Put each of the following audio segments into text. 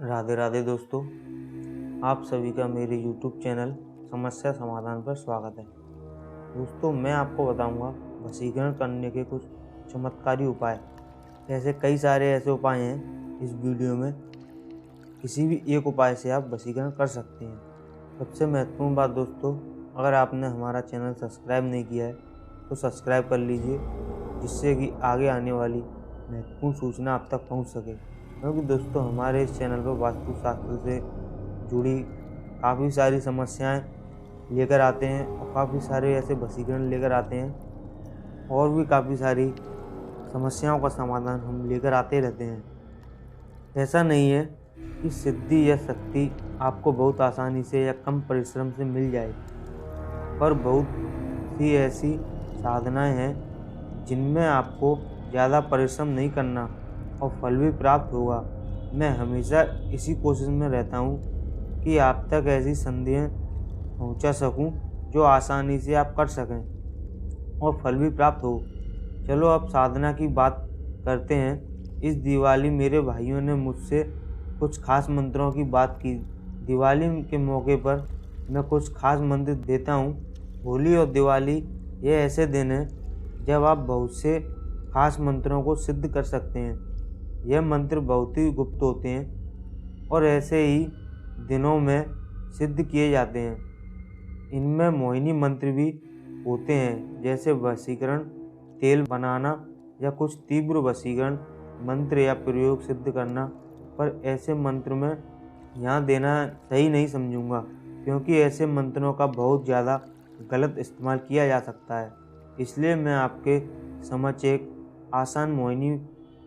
राधे राधे दोस्तों, आप सभी का मेरे YouTube चैनल समस्या समाधान पर स्वागत है। दोस्तों, मैं आपको बताऊंगा वशीकरण करने के कुछ चमत्कारी उपाय। ऐसे कई सारे ऐसे उपाय हैं इस वीडियो में, किसी भी एक उपाय से आप वशीकरण कर सकते हैं। सबसे महत्वपूर्ण बात दोस्तों, अगर आपने हमारा चैनल सब्सक्राइब नहीं किया है तो सब्सक्राइब कर लीजिए, जिससे कि आगे आने वाली महत्वपूर्ण सूचना आप तक पहुंच सके। क्योंकि दोस्तों, हमारे इस चैनल पर वास्तुशास्त्र से जुड़ी काफ़ी सारी समस्याएं लेकर आते हैं और काफ़ी सारे ऐसे वशीकरण लेकर आते हैं, और भी काफ़ी सारी समस्याओं का समाधान हम लेकर आते रहते हैं। ऐसा नहीं है कि सिद्धि या शक्ति आपको बहुत आसानी से या कम परिश्रम से मिल जाए, पर बहुत सी ऐसी साधनाएं हैं जिनमें आपको ज़्यादा परिश्रम नहीं करना और फल भी प्राप्त होगा। मैं हमेशा इसी कोशिश में रहता हूँ कि आप तक ऐसी संधियाँ पहुँचा सकूँ जो आसानी से आप कर सकें और फल भी प्राप्त हो। चलो अब साधना की बात करते हैं। इस दिवाली मेरे भाइयों ने मुझसे कुछ खास मंत्रों की बात की। दिवाली के मौके पर मैं कुछ खास मंत्र देता हूँ। होली और दिवाली ये ऐसे दिन हैं जब आप बहुत से खास मंत्रों को सिद्ध कर सकते हैं। यह मंत्र बहुत ही गुप्त होते हैं और ऐसे ही दिनों में सिद्ध किए जाते हैं। इनमें मोहिनी मंत्र भी होते हैं, जैसे वशीकरण तेल बनाना या कुछ तीव्र वशीकरण मंत्र या प्रयोग सिद्ध करना। पर ऐसे मंत्र में यहाँ देना सही नहीं समझूंगा, क्योंकि ऐसे मंत्रों का बहुत ज़्यादा गलत इस्तेमाल किया जा सकता है। इसलिए मैं आपके समक्ष एक आसान मोहिनी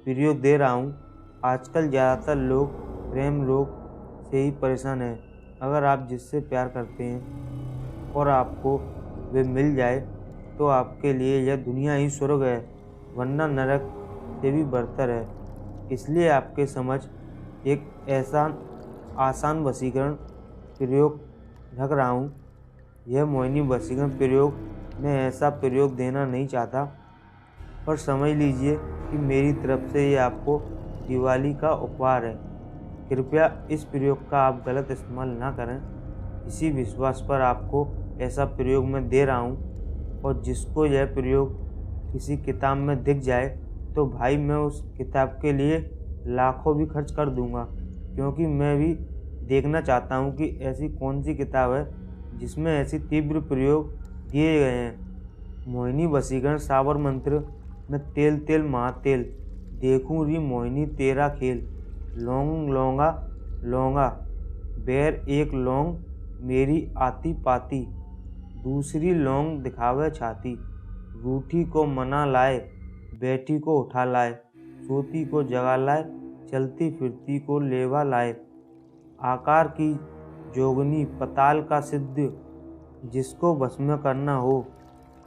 प्रयोग दे रहा हूँ। आजकल ज़्यादातर लोग प्रेम रोग से ही परेशान हैं। अगर आप जिससे प्यार करते हैं और आपको वे मिल जाए तो आपके लिए यह दुनिया ही स्वर्ग है, वरना नरक से भी बदतर है। इसलिए आपके समझ एक ऐसा आसान वशीकरण प्रयोग रख रहा हूँ। यह मोहिनी वशीकरण प्रयोग मैं ऐसा प्रयोग देना नहीं चाहता, पर समझ लीजिए कि मेरी तरफ से ये आपको दिवाली का उपहार है। कृपया इस प्रयोग का आप गलत इस्तेमाल ना करें। इसी विश्वास पर आपको ऐसा प्रयोग मैं दे रहा हूँ, और जिसको यह प्रयोग किसी किताब में दिख जाए तो भाई मैं उस किताब के लिए लाखों भी खर्च कर दूंगा, क्योंकि मैं भी देखना चाहता हूँ कि ऐसी कौन सी किताब है जिसमें ऐसी तीव्र प्रयोग दिए गए हैं। मोहिनी वशीकरण सावर मंत्र में तेल तेल महातेल, देखूं री मोहिनी तेरा खेल, लौंग लौंगा लौंगा, बैर एक लौंग मेरी आती पाती, दूसरी लौंग दिखावे छाती, रूठी को मना लाए, बैठी को उठा लाए, सोती को जगा लाए, चलती फिरती को लेवा लाए, आकार की जोगनी पताल का सिद्ध, जिसको भस्म करना हो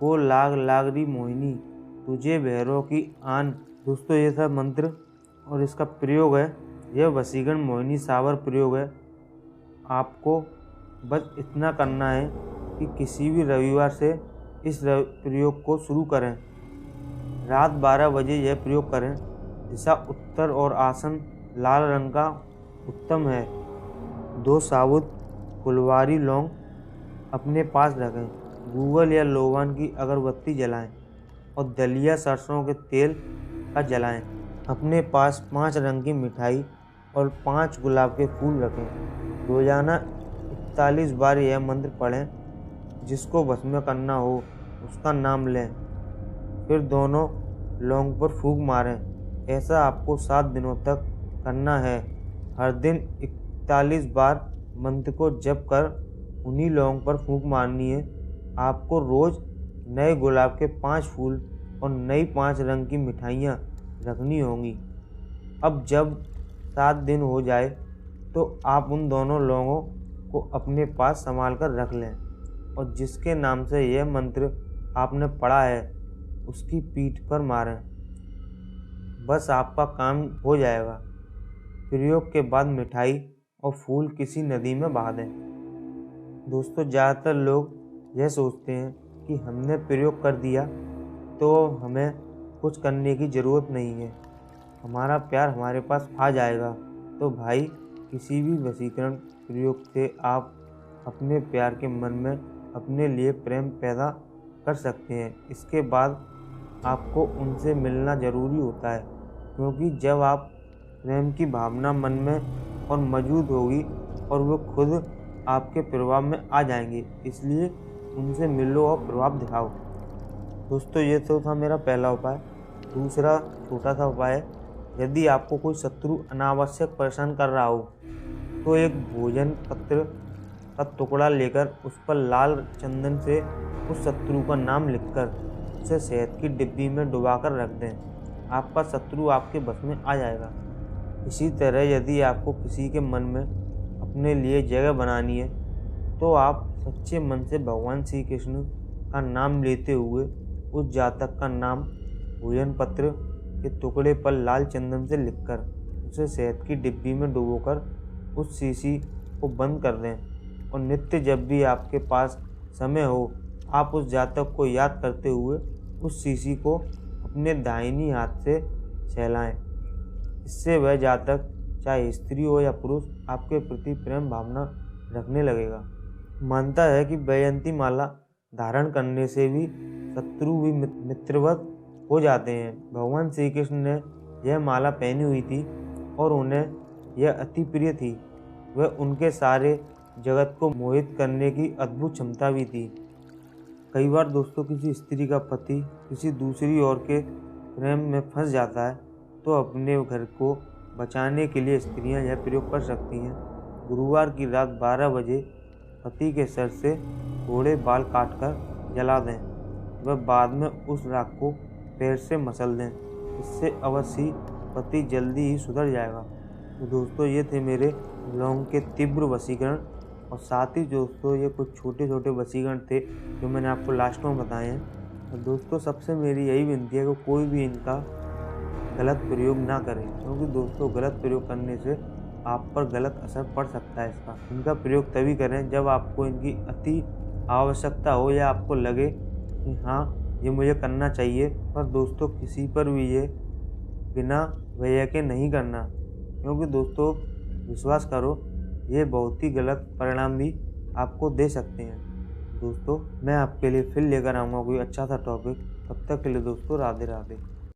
वो लाग लाग री मोहिनी, तुझे भैरव की आन। दोस्तों, ये सब मंत्र और इसका प्रयोग है, यह वशीकरण मोहिनी सावर प्रयोग है। आपको बस इतना करना है कि किसी भी रविवार से इस प्रयोग को शुरू करें। रात 12 बजे यह प्रयोग करें। दिशा उत्तर और आसन लाल रंग का उत्तम है। 2 साबुत फुलवारी लौंग अपने पास रखें। गूगल या लोबान की अगरबत्ती जलाएं और दलिया सरसों के तेल का जलाएं। अपने पास 5 रंग की मिठाई और 5 गुलाब के फूल रखें। रोजाना 41 बार यह मंत्र पढ़ें। जिसको भस्म करना हो उसका नाम लें, फिर दोनों लौंग पर फूंक मारें। ऐसा आपको 7 दिनों तक करना है। हर दिन 41 बार मंत्र को जप कर उन्हीं लौंग पर फूंक मारनी है। आपको रोज नए गुलाब के 5 फूल और नई 5 रंग की मिठाइयाँ रखनी होंगी। अब जब 7 दिन हो जाए तो आप उन दोनों लौंगों को अपने पास संभाल कर रख लें, और जिसके नाम से यह मंत्र आपने पढ़ा है उसकी पीठ पर मारें। बस आपका काम हो जाएगा। प्रयोग के बाद मिठाई और फूल किसी नदी में बहा दें। दोस्तों, ज़्यादातर लोग यह सोचते हैं कि हमने प्रयोग कर दिया तो हमें कुछ करने की ज़रूरत नहीं है, हमारा प्यार हमारे पास आ जाएगा। तो भाई, किसी भी वशीकरण प्रयोग से आप अपने प्यार के मन में अपने लिए प्रेम पैदा कर सकते हैं। इसके बाद आपको उनसे मिलना ज़रूरी होता है, क्योंकि जब आप प्रेम की भावना मन में और मौजूद होगी और वो खुद आपके प्रभाव में आ जाएंगे। इसलिए उनसे मिलो और प्रभाव दिखाओ। दोस्तों, ये तो था मेरा पहला उपाय। दूसरा छोटा सा उपाय है, यदि आपको कोई शत्रु अनावश्यक परेशान कर रहा हो तो एक भोजन पत्र का टुकड़ा लेकर उस पर लाल चंदन से उस शत्रु का नाम लिखकर उसे शहद की डिब्बी में डुबाकर रख दें। आपका शत्रु आपके बस में आ जाएगा। इसी तरह यदि आपको किसी के मन में अपने लिए जगह बनानी है तो आप सच्चे मन से भगवान श्री कृष्ण का नाम लेते हुए उस जातक का नाम भोजन पत्र के टुकड़े पर लाल चंदन से लिखकर उसे शहद की डिब्बी में डुबोकर उस शीशी को बंद कर दें और नित्य जब भी आपके पास समय हो आप उस जातक को याद करते हुए उस शीशी को अपने दाहिनी हाथ से सहलाएं। इससे वह जातक, चाहे स्त्री हो या पुरुष, आपके प्रति प्रेम भावना रखने लगेगा। मानता है कि वैजयंती माला धारण करने से भी शत्रु भी मित्रवत हो जाते हैं। भगवान श्री कृष्ण ने यह माला पहनी हुई थी और उन्हें यह अति प्रिय थी। वह उनके सारे जगत को मोहित करने की अद्भुत क्षमता भी थी। कई बार दोस्तों, किसी स्त्री का पति किसी दूसरी औरत के प्रेम में फंस जाता है तो अपने घर को बचाने के लिए स्त्रियां यह प्रयोग कर सकती हैं। गुरुवार की रात 12 बजे पति के सर से थोड़े बाल काटकर जला दें। वह बाद में उस राख को पैर से मसल दें। इससे अवश्य ही पति जल्दी ही सुधर जाएगा। तो दोस्तों, ये थे मेरे लौंग के तीव्र वशीकरण, और साथ ही दोस्तों ये कुछ छोटे छोटे वशीकरण थे जो मैंने आपको लास्ट में बताए हैं। और दोस्तों, सबसे मेरी यही विनती है कि कोई भी इनका गलत प्रयोग ना करें, क्योंकि दोस्तों गलत प्रयोग करने से आप पर गलत असर पड़ सकता है इसका। इनका प्रयोग तभी करें जब आपको इनकी अति आवश्यकता हो या आपको लगे कि हाँ ये मुझे करना चाहिए। पर दोस्तों, किसी पर भी ये बिना वजह के नहीं करना, क्योंकि दोस्तों विश्वास करो ये बहुत ही गलत परिणाम भी आपको दे सकते हैं। दोस्तों, मैं आपके लिए फिर लेकर आऊँगा कोई अच्छा सा टॉपिक। तब तक के लिए दोस्तों, राधे राधे।